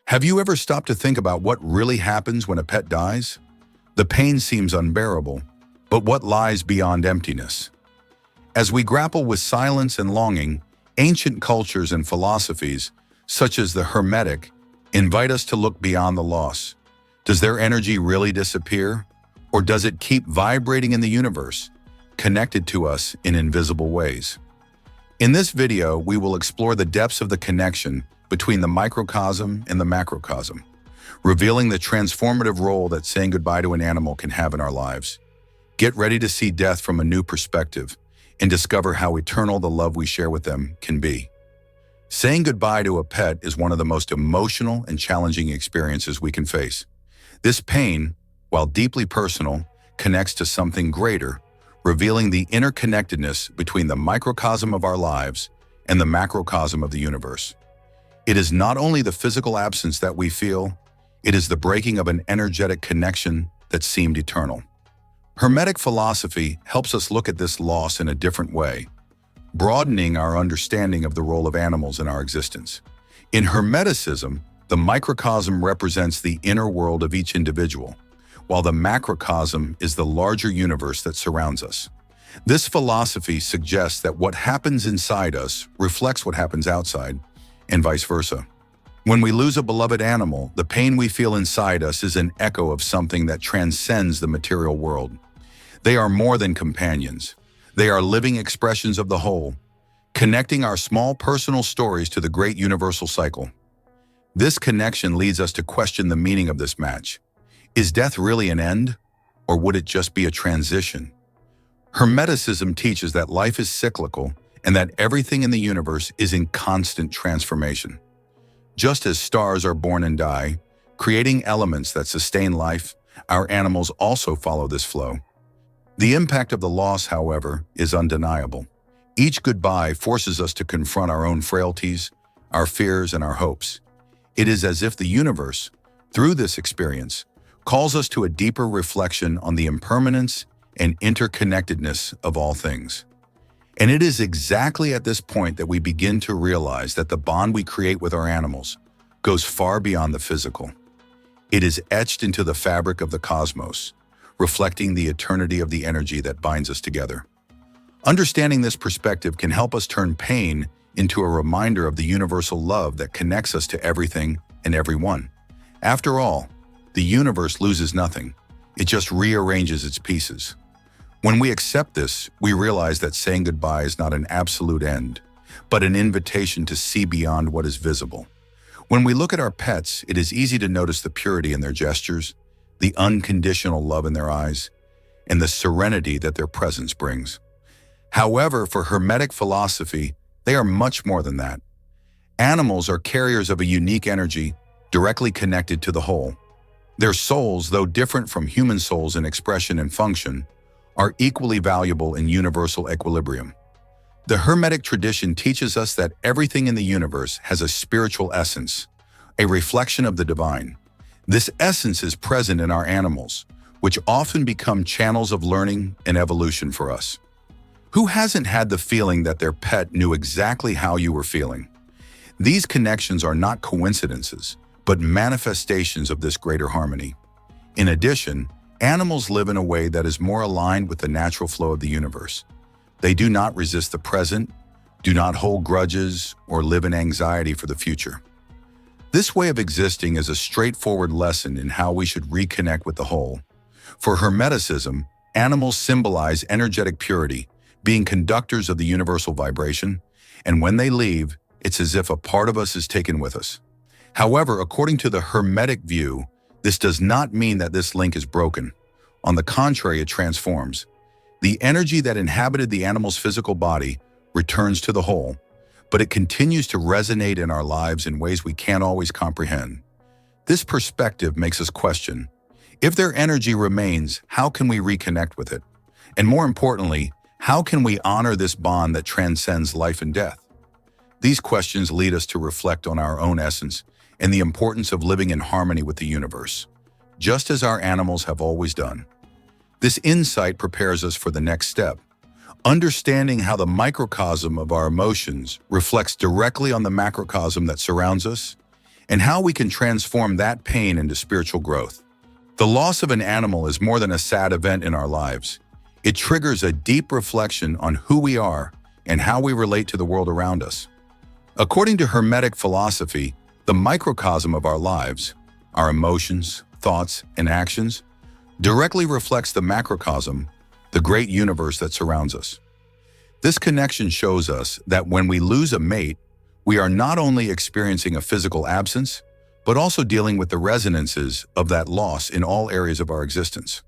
Have you ever stopped to think about what really happens when a pet dies? The pain seems unbearable, but what lies beyond emptiness? As we grapple with silence and longing, ancient cultures and philosophies, such as the Hermetic, invite us to look beyond the loss. Does their energy really disappear? Or does it keep vibrating in the universe, connected to us in invisible ways? In this video, we will explore the depths of the connection between the microcosm and the macrocosm, revealing the transformative role that saying goodbye to an animal can have in our lives. Get ready to see death from a new perspective and discover how eternal the love we share with them can be. Saying goodbye to a pet is one of the most emotional and challenging experiences we can face. This pain, while deeply personal, connects to something greater, revealing the interconnectedness between the microcosm of our lives and the macrocosm of the universe. It is not only the physical absence that we feel, it is the breaking of an energetic connection that seemed eternal. Hermetic philosophy helps us look at this loss in a different way, broadening our understanding of the role of animals in our existence. In Hermeticism, the microcosm represents the inner world of each individual, while the macrocosm is the larger universe that surrounds us. This philosophy suggests that what happens inside us reflects what happens outside, and vice versa. When we lose a beloved animal, the pain we feel inside us is an echo of something that transcends the material world. They are more than companions. They are living expressions of the whole, connecting our small personal stories to the great universal cycle. This connection leads us to question the meaning of this match. Is death really an end, or would it just be a transition? Hermeticism teaches that life is cyclical and that everything in the universe is in constant transformation. Just as stars are born and die, creating elements that sustain life, our animals also follow this flow. The impact of the loss, however, is undeniable. Each goodbye forces us to confront our own frailties, our fears, and our hopes. It is as if the universe, through this experience, calls us to a deeper reflection on the impermanence and interconnectedness of all things. And it is exactly at this point that we begin to realize that the bond we create with our animals goes far beyond the physical. It is etched into the fabric of the cosmos, reflecting the eternity of the energy that binds us together. Understanding this perspective can help us turn pain into a reminder of the universal love that connects us to everything and everyone. After all, the universe loses nothing. It just rearranges its pieces. When we accept this, we realize that saying goodbye is not an absolute end, but an invitation to see beyond what is visible. When we look at our pets, it is easy to notice the purity in their gestures, the unconditional love in their eyes, and the serenity that their presence brings. However, for Hermetic philosophy, they are much more than that. Animals are carriers of a unique energy directly connected to the whole. Their souls, though different from human souls in expression and function, are equally valuable in universal equilibrium. The Hermetic tradition teaches us that everything in the universe has a spiritual essence, a reflection of the divine. This essence is present in our animals, which often become channels of learning and evolution for us. Who hasn't had the feeling that their pet knew exactly how you were feeling? These connections are not coincidences, but manifestations of this greater harmony. In addition, animals live in a way that is more aligned with the natural flow of the universe. They do not resist the present, do not hold grudges, or live in anxiety for the future. This way of existing is a straightforward lesson in how we should reconnect with the whole. For Hermeticism, animals symbolize energetic purity, being conductors of the universal vibration, and when they leave, it's as if a part of us is taken with us. However, according to the Hermetic view, this does not mean that this link is broken. On the contrary, it transforms. The energy that inhabited the animal's physical body returns to the whole, but it continues to resonate in our lives in ways we can't always comprehend. This perspective makes us question, if their energy remains, how can we reconnect with it? And more importantly, how can we honor this bond that transcends life and death? These questions lead us to reflect on our own essence and the importance of living in harmony with the universe, just as our animals have always done. This insight prepares us for the next step, understanding how the microcosm of our emotions reflects directly on the macrocosm that surrounds us, and how we can transform that pain into spiritual growth. The loss of an animal is more than a sad event in our lives. It triggers a deep reflection on who we are and how we relate to the world around us. According to Hermetic philosophy, the microcosm of our lives, our emotions, thoughts, and actions, directly reflects the macrocosm, the great universe that surrounds us. This connection shows us that when we lose a mate, we are not only experiencing a physical absence, but also dealing with the resonances of that loss in all areas of our existence.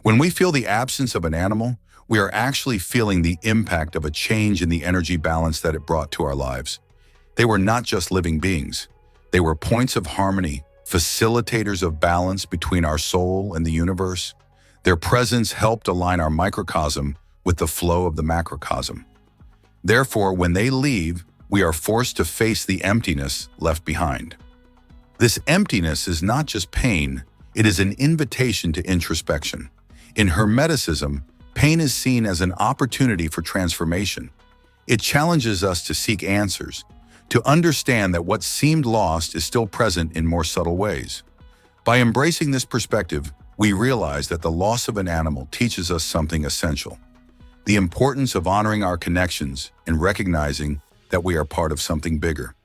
When we feel the absence of an animal, we are actually feeling the impact of a change in the energy balance that it brought to our lives. They were not just living beings. They were points of harmony, facilitators of balance between our soul and the universe. Their presence helped align our microcosm with the flow of the macrocosm. Therefore, when they leave, we are forced to face the emptiness left behind. This emptiness is not just pain, it is an invitation to introspection. In Hermeticism, pain is seen as an opportunity for transformation. It challenges us to seek answers, to understand that what seemed lost is still present in more subtle ways. By embracing this perspective, we realize that the loss of an animal teaches us something essential: the importance of honoring our connections and recognizing that we are part of something bigger.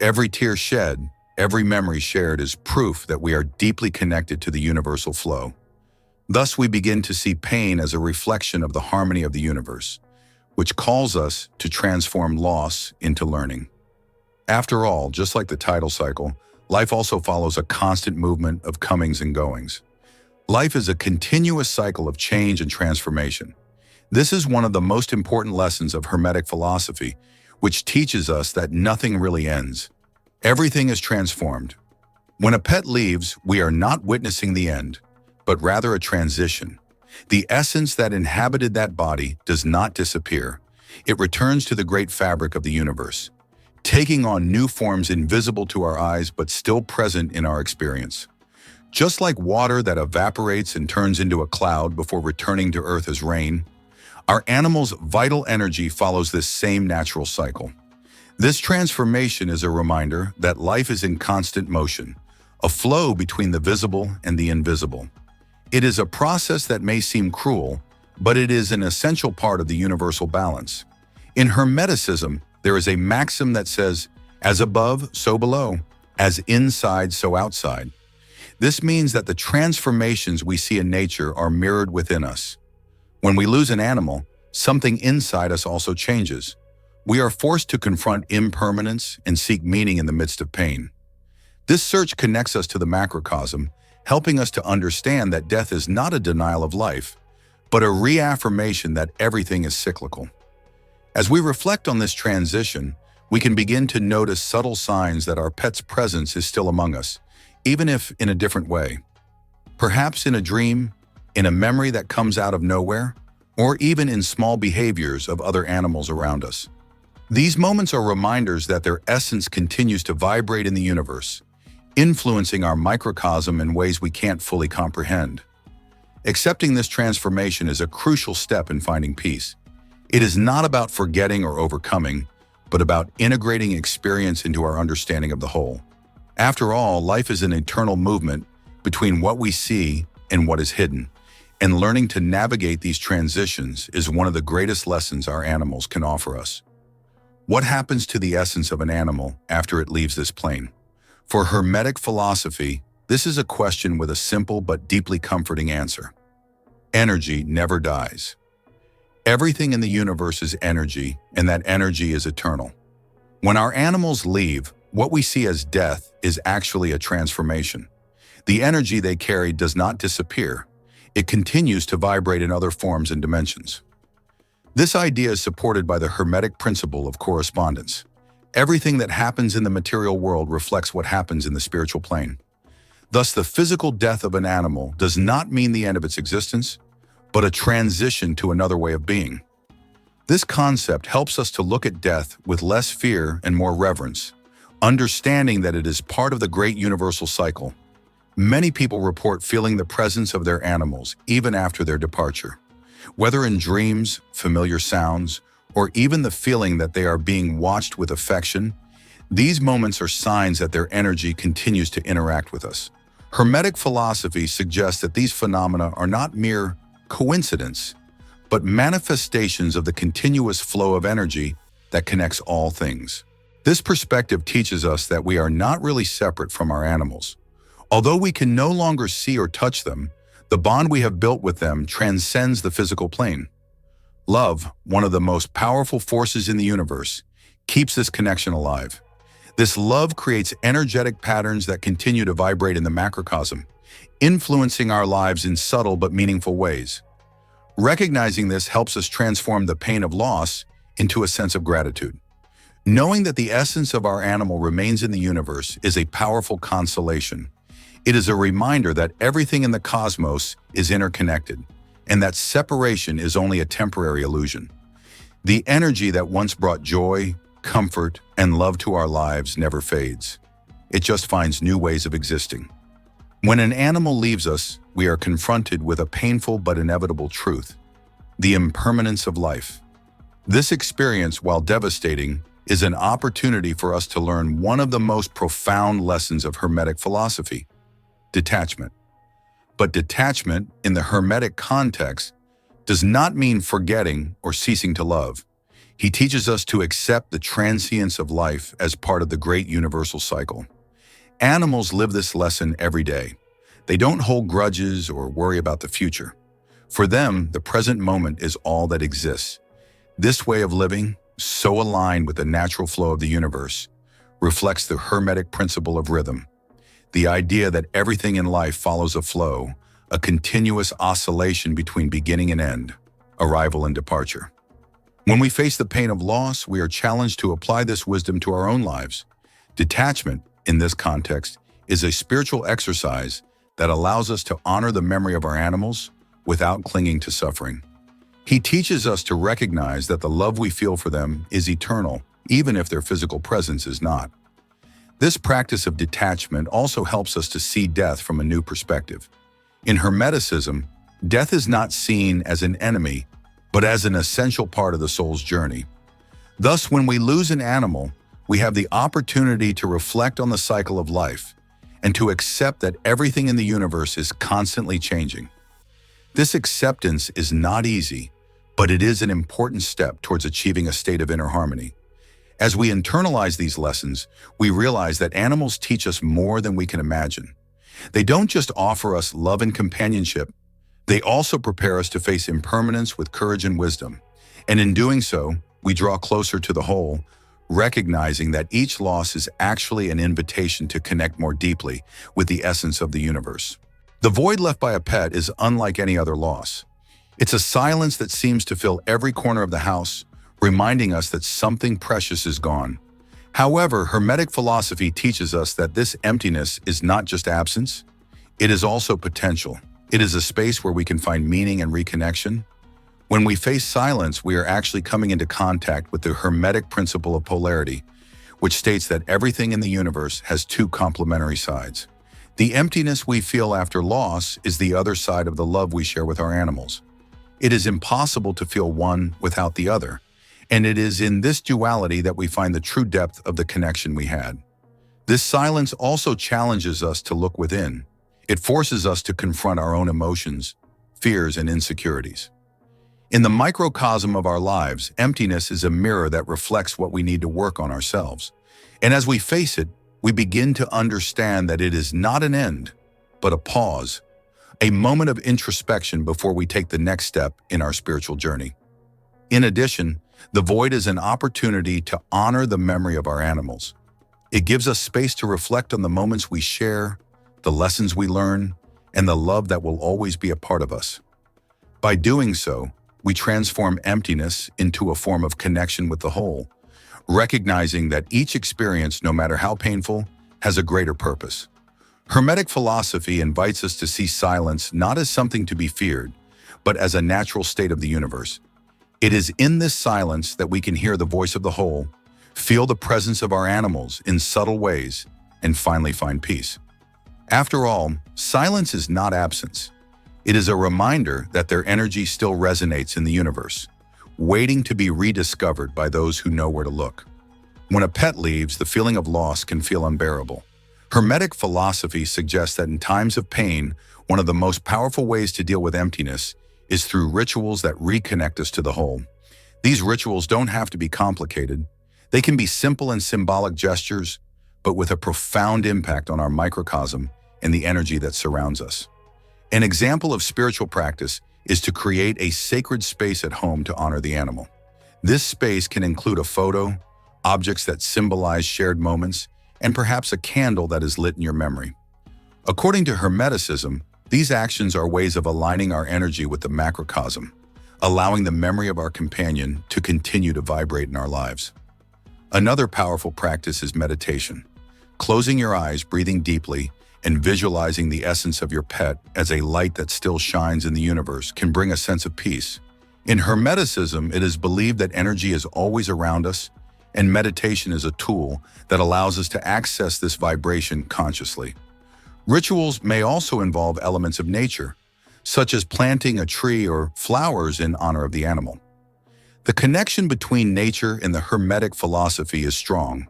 Every tear shed, every memory shared is proof that we are deeply connected to the universal flow. Thus, we begin to see pain as a reflection of the harmony of the universe, which calls us to transform loss into learning. After all, just like the tidal cycle, life also follows a constant movement of comings and goings. Life is a continuous cycle of change and transformation. This is one of the most important lessons of Hermetic philosophy, which teaches us that nothing really ends. Everything is transformed. When a pet leaves, we are not witnessing the end, but rather a transition. The essence that inhabited that body does not disappear. It returns to the great fabric of the universe, taking on new forms invisible to our eyes but still present in our experience. Just like water that evaporates and turns into a cloud before returning to earth as rain, our animal's vital energy follows this same natural cycle. This transformation is a reminder that life is in constant motion, a flow between the visible and the invisible. It is a process that may seem cruel, but it is an essential part of the universal balance. In Hermeticism, there is a maxim that says, "As above, so below, as inside, so outside." This means that the transformations we see in nature are mirrored within us. When we lose an animal, something inside us also changes. We are forced to confront impermanence and seek meaning in the midst of pain. This search connects us to the macrocosm, helping us to understand that death is not a denial of life, but a reaffirmation that everything is cyclical. As we reflect on this transition, we can begin to notice subtle signs that our pet's presence is still among us, even if in a different way. Perhaps in a dream, in a memory that comes out of nowhere, or even in small behaviors of other animals around us. These moments are reminders that their essence continues to vibrate in the universe, influencing our microcosm in ways we can't fully comprehend. Accepting this transformation is a crucial step in finding peace. It is not about forgetting or overcoming, but about integrating experience into our understanding of the whole. After all, life is an eternal movement between what we see and what is hidden, and learning to navigate these transitions is one of the greatest lessons our animals can offer us. What happens to the essence of an animal after it leaves this plane? For Hermetic philosophy, this is a question with a simple but deeply comforting answer. Energy never dies. Everything in the universe is energy, and that energy is eternal. When our animals leave, what we see as death is actually a transformation. The energy they carry does not disappear. It continues to vibrate in other forms and dimensions. This idea is supported by the Hermetic principle of correspondence. Everything that happens in the material world reflects what happens in the spiritual plane. Thus, the physical death of an animal does not mean the end of its existence, but a transition to another way of being. This concept helps us to look at death with less fear and more reverence, understanding that it is part of the great universal cycle. Many people report feeling the presence of their animals even after their departure. Whether in dreams, familiar sounds, or even the feeling that they are being watched with affection, These moments are signs that their energy continues to interact with us. Hermetic philosophy suggests that these phenomena are not mere coincidence, but manifestations of the continuous flow of energy that connects all things. This perspective teaches us that we are not really separate from our animals. Although we can no longer see or touch them, the bond we have built with them transcends the physical plane. Love, one of the most powerful forces in the universe, keeps this connection alive. This love creates energetic patterns that continue to vibrate in the macrocosm, influencing our lives in subtle but meaningful ways. Recognizing this helps us transform the pain of loss into a sense of gratitude. Knowing that the essence of our animal remains in the universe is a powerful consolation. It is a reminder that everything in the cosmos is interconnected, and that separation is only a temporary illusion. The energy that once brought joy, comfort, and love to our lives never fades. It just finds new ways of existing. When an animal leaves us, we are confronted with a painful but inevitable truth: the impermanence of life. This experience, while devastating, is an opportunity for us to learn one of the most profound lessons of Hermetic philosophy: detachment. But detachment, in the Hermetic context, does not mean forgetting or ceasing to love. He teaches us to accept the transience of life as part of the great universal cycle. Animals live this lesson every day. They don't hold grudges or worry about the future. For them, the present moment is all that exists. This way of living, so aligned with the natural flow of the universe, reflects the Hermetic principle of rhythm. The idea that everything in life follows a flow, a continuous oscillation between beginning and end, arrival and departure. When we face the pain of loss, we are challenged to apply this wisdom to our own lives. Detachment, in this context, is a spiritual exercise that allows us to honor the memory of our animals without clinging to suffering. He teaches us to recognize that the love we feel for them is eternal, even if their physical presence is not. This practice of detachment also helps us to see death from a new perspective. In Hermeticism, death is not seen as an enemy, but as an essential part of the soul's journey. Thus, when we lose an animal, we have the opportunity to reflect on the cycle of life and to accept that everything in the universe is constantly changing. This acceptance is not easy, but it is an important step towards achieving a state of inner harmony. As we internalize these lessons, we realize that animals teach us more than we can imagine. They don't just offer us love and companionship, they also prepare us to face impermanence with courage and wisdom. And in doing so, we draw closer to the whole, recognizing that each loss is actually an invitation to connect more deeply with the essence of the universe. The void left by a pet is unlike any other loss. It's a silence that seems to fill every corner of the house, reminding us that something precious is gone. However, Hermetic philosophy teaches us that this emptiness is not just absence, it is also potential. It is a space where we can find meaning and reconnection. When we face silence, we are actually coming into contact with the Hermetic principle of polarity, which states that everything in the universe has two complementary sides. The emptiness we feel after loss is the other side of the love we share with our animals. It is impossible to feel one without the other, and it is in this duality that we find the true depth of the connection we had. This silence also challenges us to look within. It forces us to confront our own emotions, fears, and insecurities. In the microcosm of our lives, emptiness is a mirror that reflects what we need to work on ourselves. And as we face it, we begin to understand that it is not an end, but a pause, a moment of introspection before we take the next step in our spiritual journey. In addition, the void is an opportunity to honor the memory of our animals. It gives us space to reflect on the moments we share, the lessons we learn, and the love that will always be a part of us. By doing so, we transform emptiness into a form of connection with the whole, recognizing that each experience, no matter how painful, has a greater purpose. Hermetic philosophy invites us to see silence not as something to be feared, but as a natural state of the universe. It is in this silence that we can hear the voice of the whole, feel the presence of our animals in subtle ways, and finally find peace. After all, silence is not absence. It is a reminder that their energy still resonates in the universe, waiting to be rediscovered by those who know where to look. When a pet leaves, the feeling of loss can feel unbearable. Hermetic philosophy suggests that in times of pain, one of the most powerful ways to deal with emptiness is through rituals that reconnect us to the whole. These rituals don't have to be complicated. They can be simple and symbolic gestures, but with a profound impact on our microcosm and the energy that surrounds us. An example of spiritual practice is to create a sacred space at home to honor the animal. This space can include a photo, objects that symbolize shared moments, and perhaps a candle that is lit in your memory. According to Hermeticism, these actions are ways of aligning our energy with the macrocosm, allowing the memory of our companion to continue to vibrate in our lives. Another powerful practice is meditation. Closing your eyes, breathing deeply, and visualizing the essence of your pet as a light that still shines in the universe can bring a sense of peace. In Hermeticism, it is believed that energy is always around us, and meditation is a tool that allows us to access this vibration consciously. Rituals may also involve elements of nature, such as planting a tree or flowers in honor of the animal. The connection between nature and the Hermetic philosophy is strong,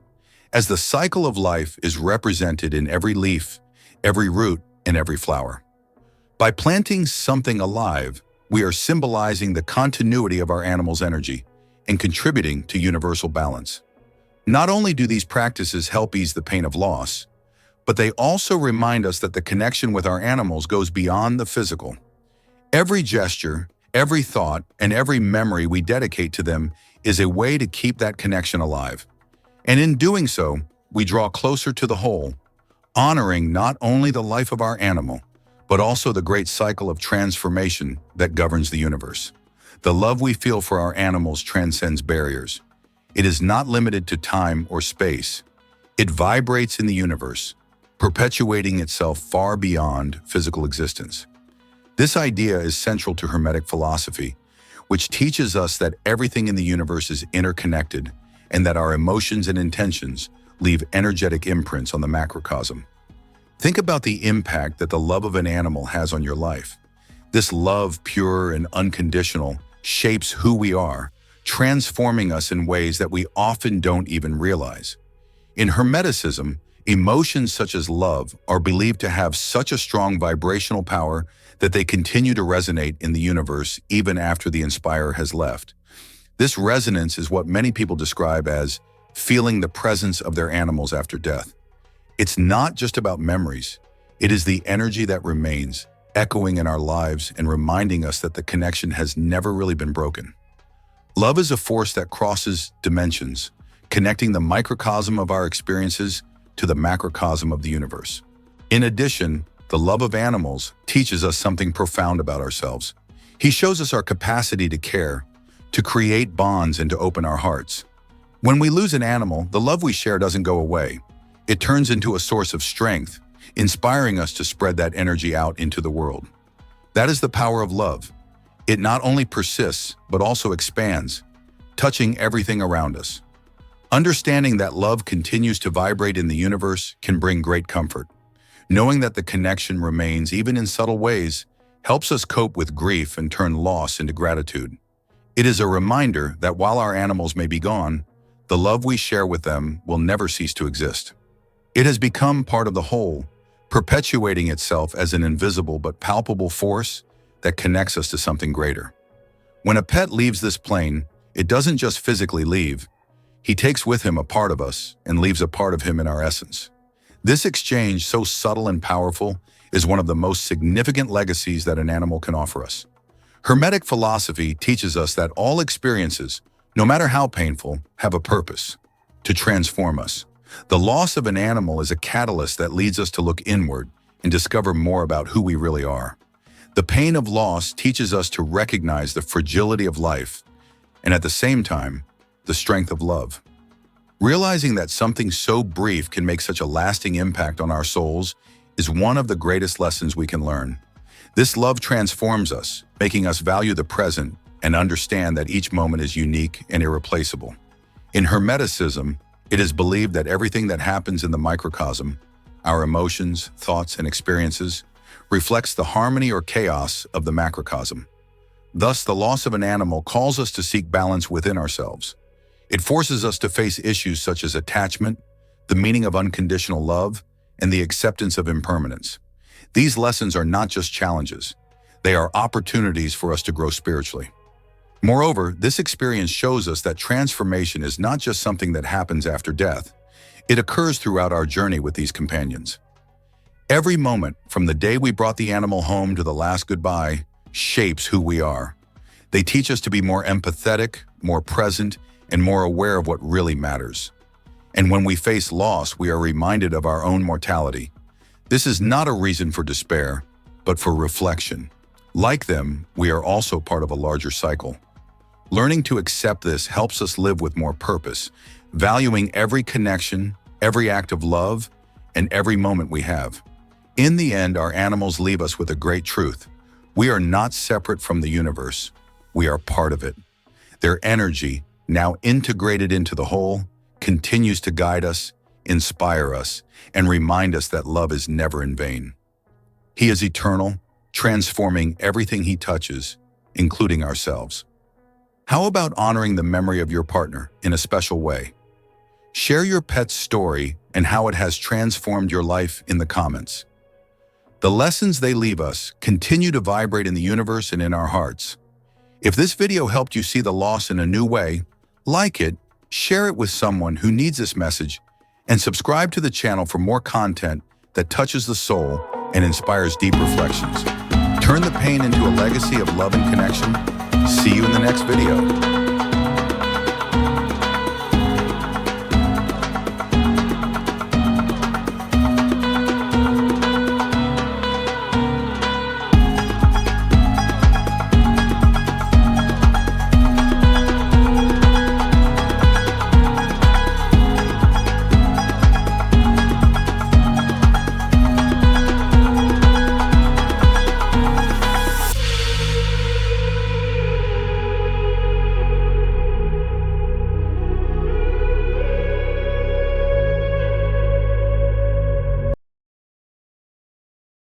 as the cycle of life is represented in every leaf, every root, and every flower. By planting something alive, we are symbolizing the continuity of our animal's energy and contributing to universal balance. Not only do these practices help ease the pain of loss, but they also remind us that the connection with our animals goes beyond the physical. Every gesture, every thought, and every memory we dedicate to them is a way to keep that connection alive. And in doing so, we draw closer to the whole, honoring not only the life of our animal, but also the great cycle of transformation that governs the universe. The love we feel for our animals transcends barriers. It is not limited to time or space. It vibrates in the universe, perpetuating itself far beyond physical existence. This idea is central to Hermetic philosophy, which teaches us that everything in the universe is interconnected and that our emotions and intentions leave energetic imprints on the macrocosm. Think about the impact that the love of an animal has on your life. This love, pure and unconditional, shapes who we are, transforming us in ways that we often don't even realize. In Hermeticism, emotions such as love are believed to have such a strong vibrational power that they continue to resonate in the universe even after the inspirer has left. This resonance is what many people describe as feeling the presence of their animals after death. It's not just about memories. It is the energy that remains, echoing in our lives and reminding us that the connection has never really been broken. Love is a force that crosses dimensions, connecting the microcosm of our experiences to the macrocosm of the universe. In addition, the love of animals teaches us something profound about ourselves. He shows us our capacity to care, to create bonds, and to open our hearts. When we lose an animal, the love we share doesn't go away. It turns into a source of strength, inspiring us to spread that energy out into the world. That is the power of love. It not only persists, but also expands, touching everything around us. Understanding that love continues to vibrate in the universe can bring great comfort. Knowing that the connection remains, even in subtle ways, helps us cope with grief and turn loss into gratitude. It is a reminder that while our animals may be gone, the love we share with them will never cease to exist. It has become part of the whole, perpetuating itself as an invisible but palpable force that connects us to something greater. When a pet leaves this plane, it doesn't just physically leave. He takes with him a part of us and leaves a part of him in our essence. This exchange, so subtle and powerful, is one of the most significant legacies that an animal can offer us. Hermetic philosophy teaches us that all experiences, no matter how painful, have a purpose: to transform us. The loss of an animal is a catalyst that leads us to look inward and discover more about who we really are. The pain of loss teaches us to recognize the fragility of life and, at the same time, the strength of love. Realizing that something so brief can make such a lasting impact on our souls is one of the greatest lessons we can learn. This love transforms us, making us value the present and understand that each moment is unique and irreplaceable. In Hermeticism, it is believed that everything that happens in the microcosm, our emotions, thoughts, and experiences, reflects the harmony or chaos of the macrocosm. Thus, the loss of an animal calls us to seek balance within ourselves. It forces us to face issues such as attachment, the meaning of unconditional love, and the acceptance of impermanence. These lessons are not just challenges. They are opportunities for us to grow spiritually. Moreover, this experience shows us that transformation is not just something that happens after death. It occurs throughout our journey with these companions. Every moment, from the day we brought the animal home to the last goodbye, shapes who we are. They teach us to be more empathetic, more present, and more aware of what really matters. And when we face loss, we are reminded of our own mortality. This is not a reason for despair, but for reflection. Like them, we are also part of a larger cycle. Learning to accept this helps us live with more purpose, valuing every connection, every act of love, and every moment we have. In the end, our animals leave us with a great truth. We are not separate from the universe. We are part of it. Their energy, now integrated into the whole, continues to guide us, inspire us, and remind us that love is never in vain. He is eternal, transforming everything he touches, including ourselves. How about honoring the memory of your partner in a special way? Share your pet's story and how it has transformed your life in the comments. The lessons they leave us continue to vibrate in the universe and in our hearts. If this video helped you see the loss in a new way, like it, share it with someone who needs this message, and subscribe to the channel for more content that touches the soul and inspires deep reflections. Turn the pain into a legacy of love and connection. See you in the next video.